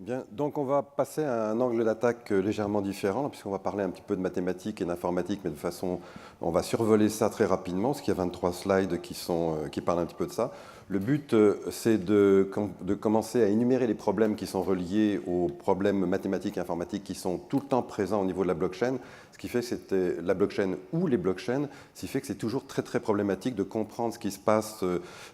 Bien, donc on va passer à un angle d'attaque légèrement différent, puisqu'on va parler un petit peu de mathématiques et d'informatique, mais de façon, on va survoler ça très rapidement, parce qu'il y a 23 slides qui parlent un petit peu de ça. Le but, c'est de commencer à énumérer les problèmes qui sont reliés aux problèmes mathématiques et informatiques qui sont tout le temps présents au niveau de la blockchain, ce qui fait que c'était la blockchain ou les blockchains, ce qui fait que c'est toujours très très problématique de comprendre ce qui se passe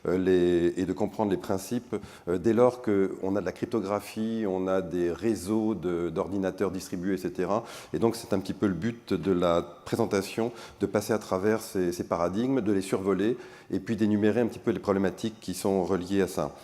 et de comprendre les principes dès lors qu'on a de la cryptographie, on a des réseaux d'ordinateurs distribués, etc. Et donc c'est un petit peu le but de la présentation, de passer à travers ces paradigmes, de les survoler et puis d'énumérer un petit peu les problématiques qui sont reliées à ça.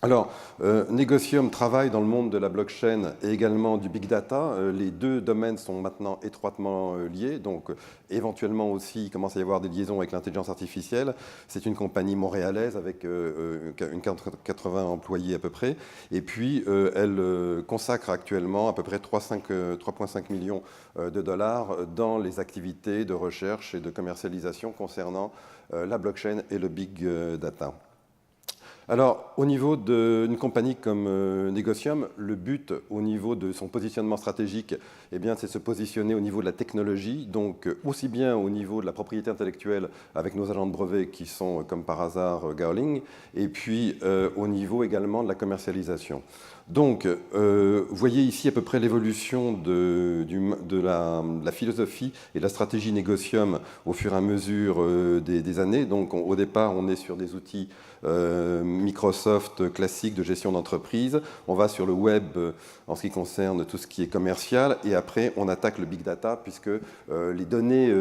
Alors, Negocium travaille dans le monde de la blockchain et également du big data. Les deux domaines sont maintenant étroitement liés, donc éventuellement aussi il commence à y avoir des liaisons avec l'intelligence artificielle. C'est une compagnie montréalaise avec une 80 employés à peu près, et puis elle consacre actuellement à peu près 3,5 millions de dollars dans les activités de recherche et de commercialisation concernant la blockchain et le big data. Alors, au niveau d'une compagnie comme Negocium, le but au niveau de son positionnement stratégique, eh bien, c'est de se positionner au niveau de la technologie, donc aussi bien au niveau de la propriété intellectuelle avec nos agents de brevets qui sont, comme par hasard, Garling, et puis au niveau également de la commercialisation. Donc, vous voyez ici à peu près l'évolution de la philosophie et de la stratégie Negocium au fur et à mesure des années. Donc, au départ, on est sur des outils Microsoft classique de gestion d'entreprise. On va sur le web en ce qui concerne tout ce qui est commercial et après on attaque le big data puisque les données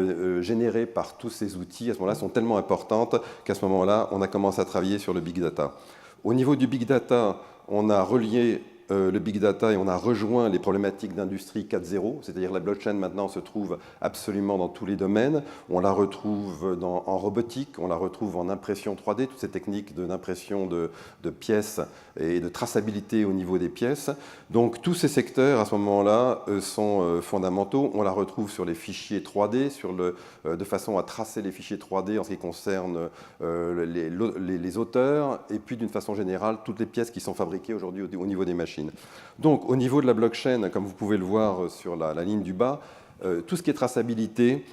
générées par tous ces outils à ce moment-là sont tellement importantes qu'à ce moment-là on a commencé à travailler sur le big data. Au niveau du big data, on a relié le big data et on a rejoint les problématiques d'industrie 4.0, c'est-à-dire la blockchain maintenant se trouve absolument dans tous les domaines. On la retrouve en robotique, on la retrouve en impression 3D, toutes ces techniques d'impression de pièces et de traçabilité au niveau des pièces. Donc tous ces secteurs à ce moment-là sont fondamentaux. On la retrouve sur les fichiers 3D, de façon à tracer les fichiers 3D en ce qui concerne les auteurs et puis d'une façon générale toutes les pièces qui sont fabriquées aujourd'hui au niveau des machines. Donc, au niveau de la blockchain, comme vous pouvez le voir sur la ligne du bas, tout ce qui est traçabilité,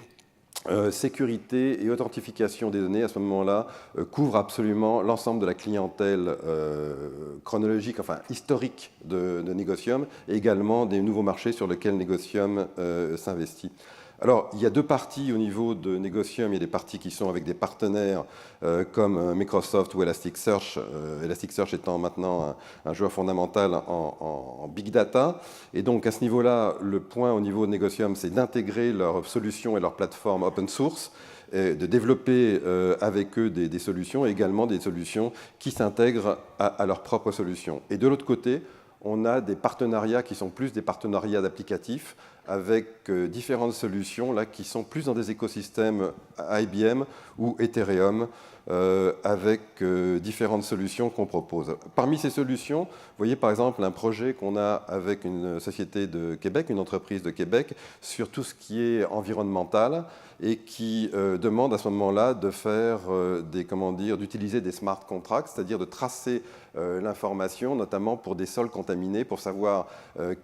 sécurité et authentification des données, à ce moment-là, couvre absolument l'ensemble de la clientèle chronologique, enfin historique de Negocium, et également des nouveaux marchés sur lesquels Negocium s'investit. Alors, il y a deux parties au niveau de Negocium. Il y a des parties qui sont avec des partenaires comme Microsoft ou Elasticsearch, Elasticsearch étant maintenant un joueur fondamental en big data. Et donc, à ce niveau-là, le point au niveau de Negocium, c'est d'intégrer leurs solutions et leurs plateformes open source, et de développer avec eux des solutions, et également des solutions qui s'intègrent à leurs propres solutions. Et de l'autre côté, on a des partenariats qui sont plus des partenariats d'applicatifs avec différentes solutions là, qui sont plus dans des écosystèmes IBM ou Ethereum avec différentes solutions qu'on propose. Parmi ces solutions, vous voyez par exemple un projet qu'on a avec une société de Québec, une entreprise de Québec, sur tout ce qui est environnemental et qui demande à ce moment-là de faire d'utiliser des smart contracts, c'est-à-dire de tracer l'information, notamment pour des sols contaminés, pour savoir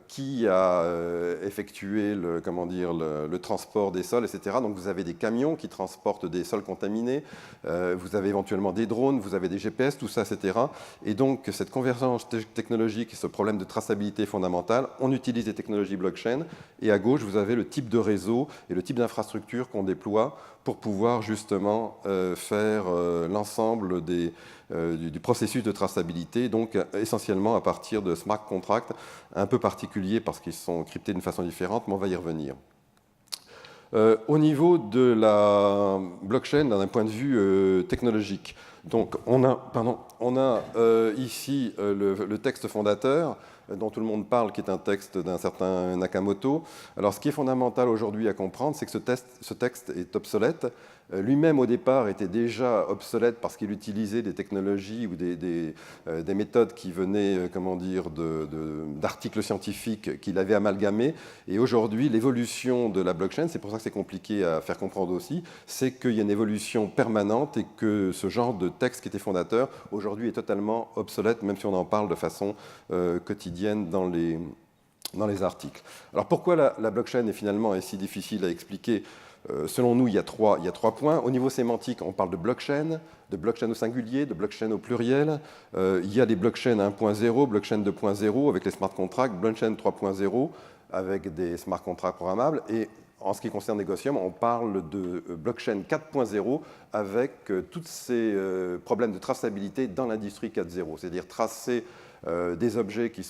qui a effectué le transport des sols, etc. Donc vous avez des camions qui transportent des sols contaminés, vous avez éventuellement des drones, vous avez des GPS, tout ça, etc. Et donc cette convergence technologique et ce problème de traçabilité fondamentale, on utilise des technologies blockchain, et à gauche, vous avez le type de réseau et le type d'infrastructure qu'on déploie pour pouvoir justement faire l'ensemble du processus de traçabilité, donc essentiellement à partir de smart contracts un peu particuliers parce qu'ils sont cryptés d'une façon différente, mais on va y revenir. Au niveau de la blockchain, d'un point de vue technologique, donc on a ici le texte fondateur dont tout le monde parle, qui est un texte d'un certain Nakamoto. Alors ce qui est fondamental aujourd'hui à comprendre, c'est que ce texte est obsolète. lui-même, au départ, était déjà obsolète parce qu'il utilisait des technologies ou des méthodes qui venaient, comment dire, d'articles scientifiques qu'il avait amalgamés. Et aujourd'hui, l'évolution de la blockchain, c'est pour ça que c'est compliqué à faire comprendre aussi, c'est qu'il y a une évolution permanente et que ce genre de texte qui était fondateur, aujourd'hui, est totalement obsolète, même si on en parle de façon quotidienne dans les articles. Alors pourquoi la blockchain est finalement si difficile à expliquer? Selon nous, il y a trois points. Au niveau sémantique, on parle de blockchain au singulier, de blockchain au pluriel. Il y a des blockchains 1.0, blockchain 2.0 avec les smart contracts, blockchain 3.0 avec des smart contracts programmables. Et en ce qui concerne Negotium, on parle de blockchain 4.0 avec tous ces problèmes de traçabilité dans l'industrie 4.0, c'est-à-dire tracer des objets qui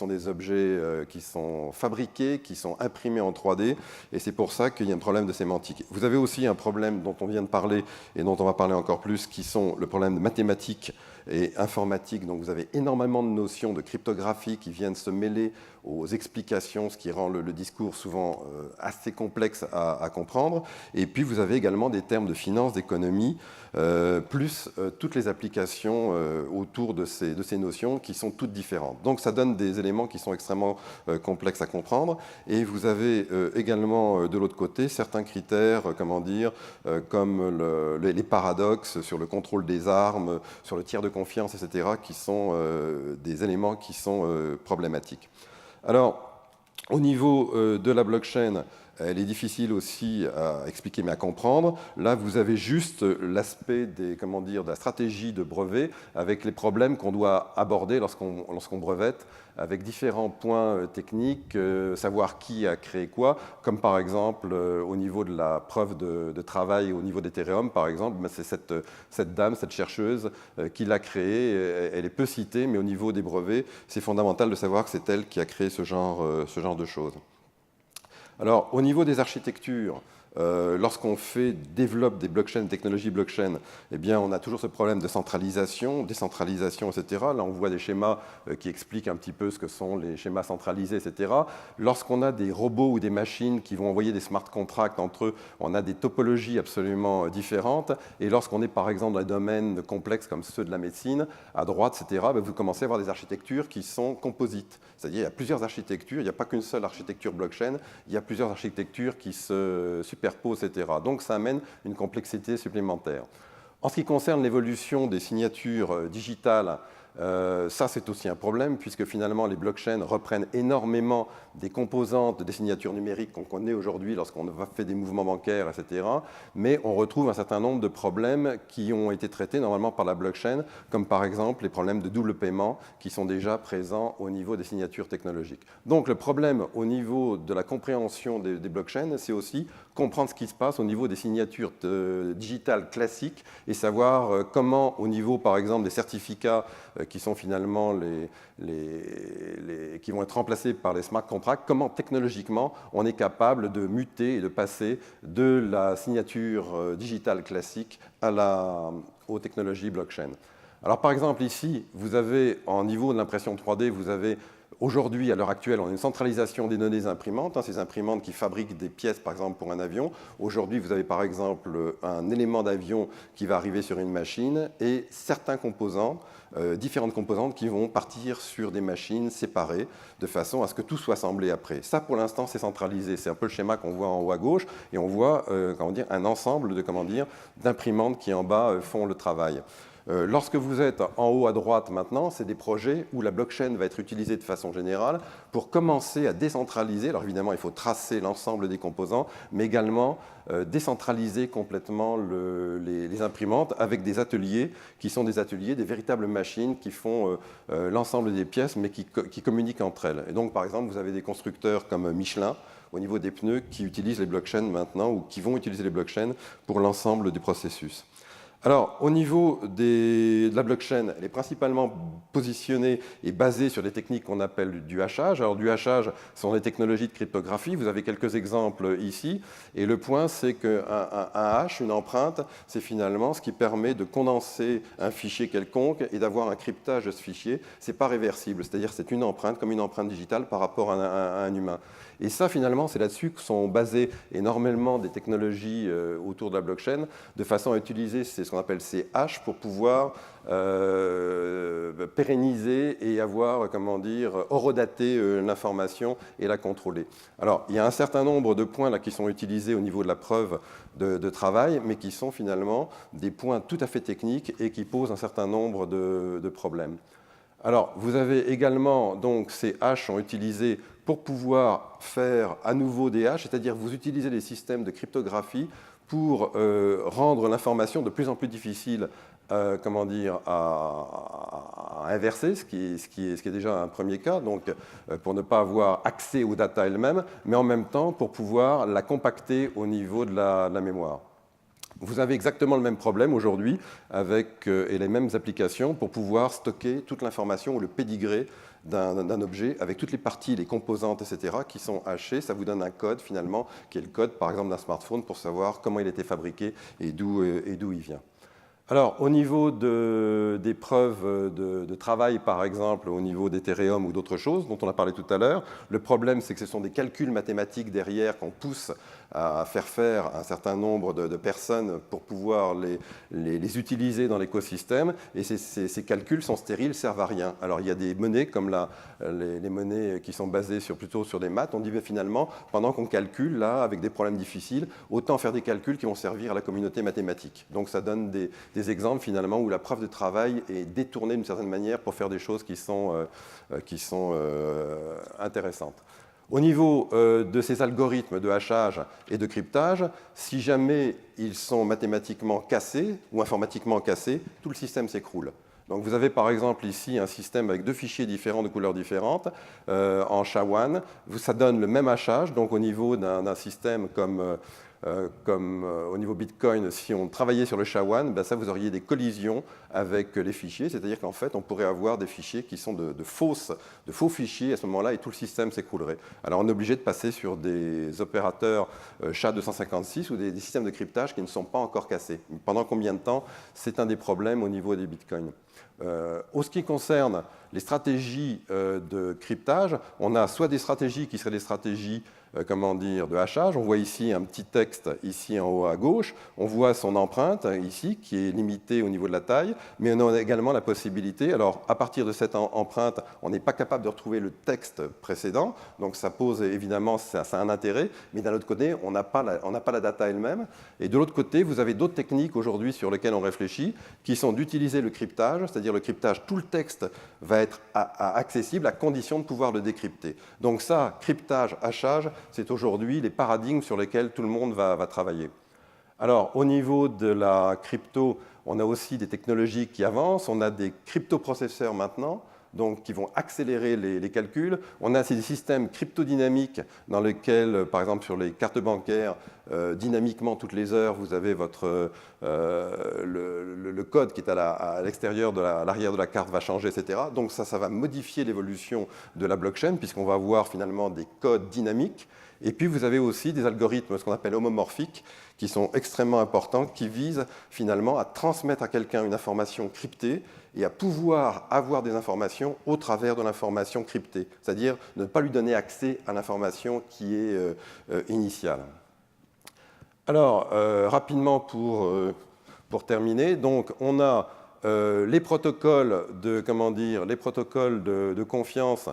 sont fabriqués, qui sont imprimés en 3D, et c'est pour ça qu'il y a un problème de sémantique. Vous avez aussi un problème dont on vient de parler et dont on va parler encore plus, qui sont le problème de mathématiques et informatique. Donc vous avez énormément de notions de cryptographie qui viennent se mêler aux explications, ce qui rend le discours souvent assez complexe à comprendre. Et puis vous avez également des termes de finance, d'économie, plus toutes les applications autour de ces notions qui sont toutes différentes. Donc ça donne des éléments qui sont extrêmement complexes à comprendre. Et vous avez également de l'autre côté certains critères, comme les paradoxes sur le contrôle des armes, sur le tiers de confiance, etc., qui sont des éléments qui sont problématiques. Alors, au niveau de la blockchain, elle est difficile aussi à expliquer mais à comprendre. Là, vous avez juste l'aspect de la stratégie de brevet avec les problèmes qu'on doit aborder lorsqu'on brevette, avec différents points techniques, savoir qui a créé quoi, comme par exemple au niveau de la preuve de travail au niveau d'Ethereum, par exemple, c'est cette dame, cette chercheuse qui l'a créé. Elle est peu citée, mais au niveau des brevets, c'est fondamental de savoir que c'est elle qui a créé ce genre de choses. Alors, au niveau des architectures, lorsqu'on développe des blockchains, des technologies blockchain, eh bien, on a toujours ce problème de centralisation, décentralisation, etc. Là, on voit des schémas qui expliquent un petit peu ce que sont les schémas centralisés, etc. Lorsqu'on a des robots ou des machines qui vont envoyer des smart contracts entre eux, on a des topologies absolument différentes. Et lorsqu'on est, par exemple, dans des domaines complexes comme ceux de la médecine, à droite, etc., vous commencez à avoir des architectures qui sont composites. C'est-à-dire qu'il y a plusieurs architectures, il n'y a pas qu'une seule architecture blockchain, il y a plusieurs architectures qui se superposent, etc. Donc ça amène une complexité supplémentaire. En ce qui concerne l'évolution des signatures digitales, ça c'est aussi un problème puisque finalement les blockchains reprennent énormément des composantes des signatures numériques qu'on connaît aujourd'hui lorsqu'on fait des mouvements bancaires, etc. Mais on retrouve un certain nombre de problèmes qui ont été traités normalement par la blockchain, comme par exemple les problèmes de double paiement qui sont déjà présents au niveau des signatures technologiques. Donc le problème au niveau de la compréhension des blockchains, c'est aussi comprendre ce qui se passe au niveau des signatures digitales classiques et savoir comment au niveau par exemple des certificats qui sont finalement qui vont être remplacés par les smart contracts, comment technologiquement on est capable de muter et de passer de la signature digitale classique aux technologies blockchain. Alors par exemple ici, vous avez en niveau de l'impression 3D, vous avez aujourd'hui, à l'heure actuelle, on a une centralisation des données imprimantes, ces imprimantes qui fabriquent des pièces, par exemple, pour un avion. Aujourd'hui, vous avez par exemple un élément d'avion qui va arriver sur une machine et certains composants, différentes composantes qui vont partir sur des machines séparées de façon à ce que tout soit assemblé après. Ça, pour l'instant, c'est centralisé. C'est un peu le schéma qu'on voit en haut à gauche et on voit un ensemble d'imprimantes qui en bas font le travail. Lorsque vous êtes en haut à droite maintenant, c'est des projets où la blockchain va être utilisée de façon générale pour commencer à décentraliser. Alors évidemment, il faut tracer l'ensemble des composants, mais également décentraliser complètement les imprimantes avec des ateliers qui sont des ateliers, des véritables machines qui font l'ensemble des pièces, mais qui communiquent entre elles. Et donc, par exemple, vous avez des constructeurs comme Michelin, au niveau des pneus, qui utilisent les blockchains maintenant ou qui vont utiliser les blockchains pour l'ensemble du processus. Alors, au niveau de la blockchain, elle est principalement positionnée et basée sur des techniques qu'on appelle du hachage. Alors, du hachage sont des technologies de cryptographie. Vous avez quelques exemples ici. Et le point, c'est qu'un hash, une empreinte, c'est finalement ce qui permet de condenser un fichier quelconque et d'avoir un cryptage de ce fichier. Ce n'est pas réversible, c'est-à-dire c'est une empreinte comme une empreinte digitale par rapport à un humain. Et ça, finalement, c'est là-dessus que sont basées énormément des technologies autour de la blockchain, de façon à utiliser ce qu'on appelle ces hashes pour pouvoir pérenniser et avoir, comment dire, horodater l'information et la contrôler. Alors, il y a un certain nombre de points là, qui sont utilisés au niveau de la preuve de travail, mais qui sont finalement des points tout à fait techniques et qui posent un certain nombre de problèmes. Alors, vous avez également, donc, ces hashes sont utilisés pour pouvoir faire à nouveau des hashes, c'est-à-dire vous utilisez les systèmes de cryptographie pour rendre l'information de plus en plus difficile comment dire, à inverser, ce qui est déjà un premier cas, donc pour ne pas avoir accès aux data elles-mêmes, mais en même temps pour pouvoir la compacter au niveau de la mémoire. Vous avez exactement le même problème aujourd'hui et les mêmes applications pour pouvoir stocker toute l'information ou le pédigré d'un objet avec toutes les parties, les composantes, etc., qui sont hachées. Ça vous donne un code, finalement, qui est le code, par exemple, d'un smartphone pour savoir comment il a été fabriqué et d'où il vient. Alors, au niveau des preuves de travail, par exemple, au niveau d'Ethereum ou d'autres choses dont on a parlé tout à l'heure, le problème, c'est que ce sont des calculs mathématiques derrière qu'on pousse à faire un certain nombre de personnes pour pouvoir les utiliser dans l'écosystème. Et ces calculs sont stériles, servent à rien. Alors, il y a des monnaies comme les monnaies qui sont basées plutôt sur des maths. On dit, mais finalement, pendant qu'on calcule, là, avec des problèmes difficiles, autant faire des calculs qui vont servir à la communauté mathématique. Donc, ça donne des exemples, finalement, où la preuve de travail est détournée d'une certaine manière pour faire des choses qui sont intéressantes. Au niveau de ces algorithmes de hachage et de cryptage, si jamais ils sont mathématiquement cassés ou informatiquement cassés, tout le système s'écroule. Donc vous avez par exemple ici un système avec deux fichiers différents de couleurs différentes en SHA-1. Ça donne le même hachage, donc au niveau d'un système comme au niveau Bitcoin, si on travaillait sur le SHA-1, ben ça vous auriez des collisions avec les fichiers, c'est-à-dire qu'en fait on pourrait avoir des fichiers qui sont de faux fichiers à ce moment-là et tout le système s'écroulerait. Alors on est obligé de passer sur des opérateurs SHA-256 ou des systèmes de cryptage qui ne sont pas encore cassés. Pendant combien de temps? C'est un des problèmes au niveau des Bitcoins. En ce qui concerne les stratégies de cryptage, on a soit des stratégies qui seraient des stratégies comment dire, de hachage. On voit ici un petit texte ici en haut à gauche. On voit son empreinte ici qui est limitée au niveau de la taille, mais on a également la possibilité. Alors à partir de cette empreinte, on n'est pas capable de retrouver le texte précédent, donc ça pose évidemment ça a un intérêt. Mais d'un autre côté, on n'a pas la data elle-même. Et de l'autre côté, vous avez d'autres techniques aujourd'hui sur lesquelles on réfléchit, qui sont d'utiliser le cryptage, c'est-à-dire le cryptage, tout le texte va être accessible à condition de pouvoir le décrypter. Donc ça, cryptage, hachage, c'est aujourd'hui les paradigmes sur lesquels tout le monde va travailler. Alors, au niveau de la crypto, on a aussi des technologies qui avancent. On a des cryptoprocesseurs maintenant, donc qui vont accélérer les calculs. On a des systèmes cryptodynamiques dans lesquels, par exemple, sur les cartes bancaires, dynamiquement, toutes les heures, vous avez le code qui est à l'extérieur à l'arrière de la carte va changer, etc. Donc ça va modifier l'évolution de la blockchain puisqu'on va avoir finalement des codes dynamiques. Et puis vous avez aussi des algorithmes, ce qu'on appelle homomorphiques, qui sont extrêmement importants, qui visent finalement à transmettre à quelqu'un une information cryptée et à pouvoir avoir des informations au travers de l'information cryptée, c'est-à-dire ne pas lui donner accès à l'information qui est initiale. Alors, rapidement pour terminer, donc on a les protocoles de confiance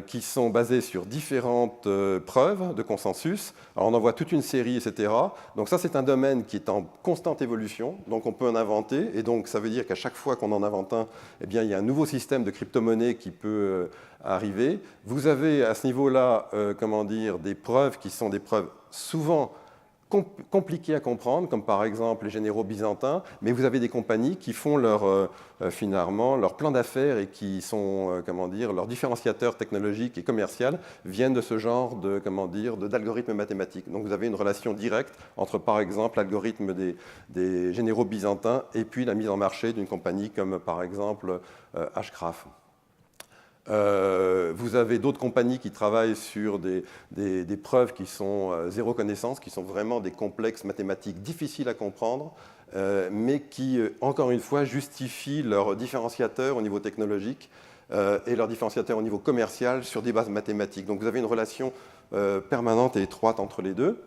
qui sont basés sur différentes preuves de consensus. Alors on en voit toute une série, etc. Donc ça, c'est un domaine qui est en constante évolution, donc on peut en inventer, et donc ça veut dire qu'à chaque fois qu'on en invente un, eh bien, il y a un nouveau système de crypto-monnaie qui peut arriver. Vous avez à ce niveau-là, des preuves qui sont des preuves souvent compliqués à comprendre, comme par exemple les généraux byzantins, mais vous avez des compagnies qui font finalement leur plan d'affaires et qui sont, leurs différenciateurs technologiques et commerciaux viennent de ce genre d'algorithmes mathématiques. Donc vous avez une relation directe entre, par exemple, l'algorithme des généraux byzantins et puis la mise en marché d'une compagnie comme, par exemple, Hashgraph. Vous avez d'autres compagnies qui travaillent sur des preuves qui sont zéro connaissance, qui sont vraiment des complexes mathématiques difficiles à comprendre, mais qui, encore une fois, justifient leur différenciateur au niveau technologique et leur différenciateur au niveau commercial sur des bases mathématiques. Donc vous avez une relation permanente et étroite entre les deux.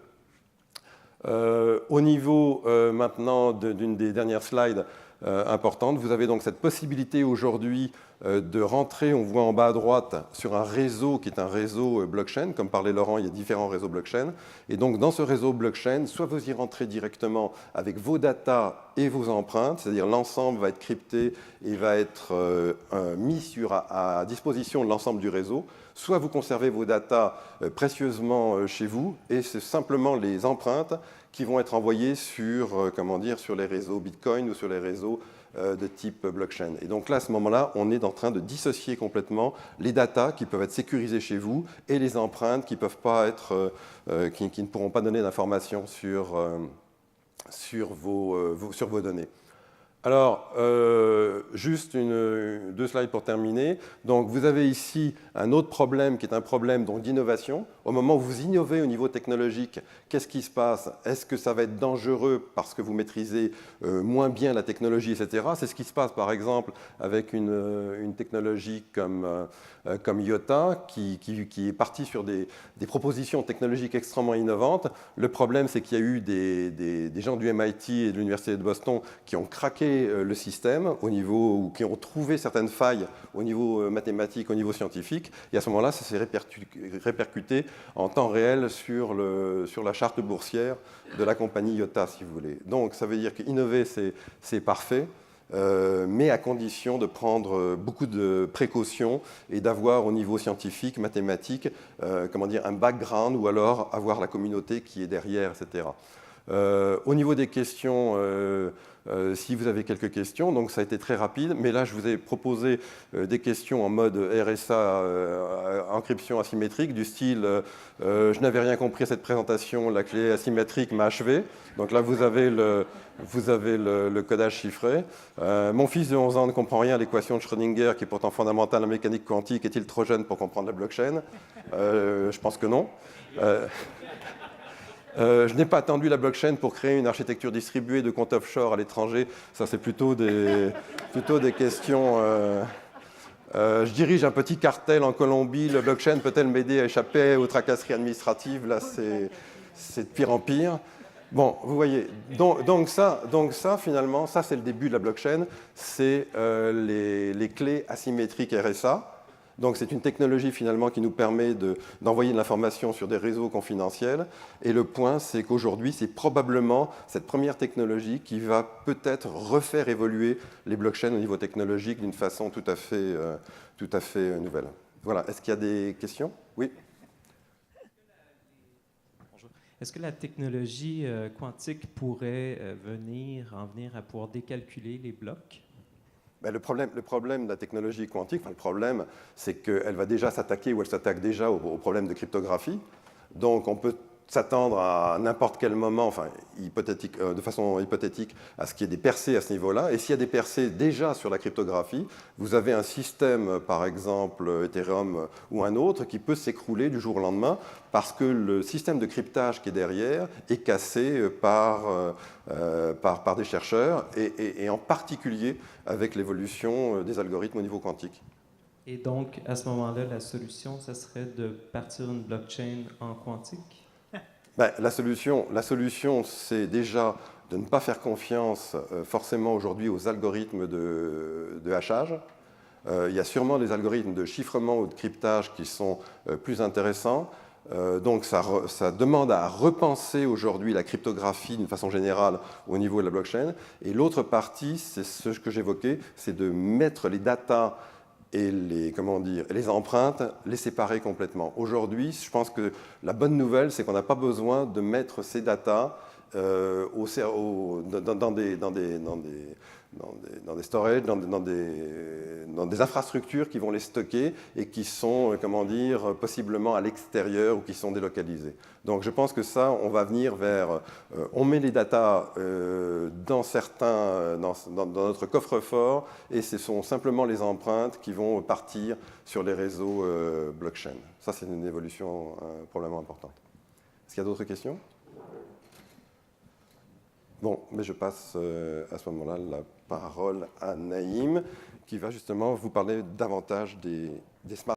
Au niveau maintenant d'une des dernières slides importantes, vous avez donc cette possibilité aujourd'hui de rentrer, on voit en bas à droite, sur un réseau qui est un réseau blockchain. Comme parlait Laurent, il y a différents réseaux blockchain. Et donc dans ce réseau blockchain, soit vous y rentrez directement avec vos datas et vos empreintes, c'est-à-dire l'ensemble va être crypté et va être mis à disposition de l'ensemble du réseau, soit vous conservez vos datas précieusement chez vous et c'est simplement les empreintes qui vont être envoyées sur, sur les réseaux Bitcoin ou sur les réseaux de type blockchain. Et donc là, à ce moment-là, on est en train de dissocier complètement les datas qui peuvent être sécurisées chez vous et les empreintes qui peuvent pas être, qui ne pourront pas donner d'informations sur vos données. Alors, juste deux slides pour terminer. Donc, vous avez ici un autre problème qui est un problème d'innovation. Au moment où vous innovez au niveau technologique, qu'est-ce qui se passe? Est-ce que ça va être dangereux parce que vous maîtrisez moins bien la technologie, etc. C'est ce qui se passe, par exemple, avec une technologie comme IOTA, qui est partie sur des propositions technologiques extrêmement innovantes. Le problème, c'est qu'il y a eu des gens du MIT et de l'Université de Boston qui ont craqué le système au niveau, ou qui ont trouvé certaines failles au niveau mathématique, au niveau scientifique, et à ce moment-là, ça s'est répercuté en temps réel sur la charte boursière de la compagnie IOTA, si vous voulez. Donc, ça veut dire qu'innover, c'est parfait, mais à condition de prendre beaucoup de précautions et d'avoir au niveau scientifique, mathématique, un background, ou alors avoir la communauté qui est derrière, etc. Au niveau des questions, si vous avez quelques questions, donc ça a été très rapide, mais là je vous ai proposé des questions en mode RSA, encryption asymétrique, du style je n'avais rien compris à cette présentation, la clé asymétrique m'a achevé. Donc là vous avez le codage chiffré. Mon fils de 11 ans ne comprend rien à l'équation de Schrödinger, qui est pourtant fondamentale en mécanique quantique. Est-il trop jeune pour comprendre la blockchain? Je pense que non. Je n'ai pas attendu la blockchain pour créer une architecture distribuée de comptes offshore à l'étranger. Ça, c'est plutôt des questions. Je dirige un petit cartel en Colombie. La blockchain peut-elle m'aider à échapper aux tracasseries administratives? Là, c'est de pire en pire. Bon, vous voyez. Donc ça, finalement, ça, c'est le début de la blockchain. C'est les clés asymétriques RSA. Donc c'est une technologie finalement qui nous permet d'envoyer de l'information sur des réseaux confidentiels. Et le point, c'est qu'aujourd'hui, c'est probablement cette première technologie qui va peut-être refaire évoluer les blockchains au niveau technologique d'une façon tout à fait nouvelle. Voilà. Est-ce qu'il y a des questions? Oui. Bonjour. Est-ce que la technologie quantique pourrait en venir à pouvoir décalculer les blocs? Ben, le problème de la technologie quantique, le problème, c'est qu'elle va déjà s'attaquer, ou elle s'attaque déjà au problème de cryptographie. Donc on peut s'attendre à n'importe quel moment, de façon hypothétique, à ce qu'il y ait des percées à ce niveau-là. Et s'il y a des percées déjà sur la cryptographie, vous avez un système, par exemple Ethereum ou un autre, qui peut s'écrouler du jour au lendemain parce que le système de cryptage qui est derrière est cassé par des chercheurs, et en particulier avec l'évolution des algorithmes au niveau quantique. Et donc, à ce moment-là, la solution, ça serait de partir une blockchain en quantique? Ben, la solution, c'est déjà de ne pas faire confiance forcément aujourd'hui aux algorithmes de hachage. Il y a sûrement des algorithmes de chiffrement ou de cryptage qui sont plus intéressants. Donc ça demande à repenser aujourd'hui la cryptographie d'une façon générale au niveau de la blockchain. Et l'autre partie, c'est ce que j'évoquais, c'est de mettre les datas et les empreintes, les séparer complètement. Aujourd'hui, je pense que la bonne nouvelle, c'est qu'on n'a pas besoin de mettre ces datas dans des storage, dans des infrastructures qui vont les stocker et qui sont, possiblement à l'extérieur ou qui sont délocalisées. Donc je pense que ça, on va venir vers... on met les datas dans notre coffre-fort, et ce sont simplement les empreintes qui vont partir sur les réseaux blockchain. Ça, c'est une évolution probablement importante. Est-ce qu'il y a d'autres questions ? Bon, mais je passe à ce moment-là la parole à Naïm, qui va justement vous parler davantage des smart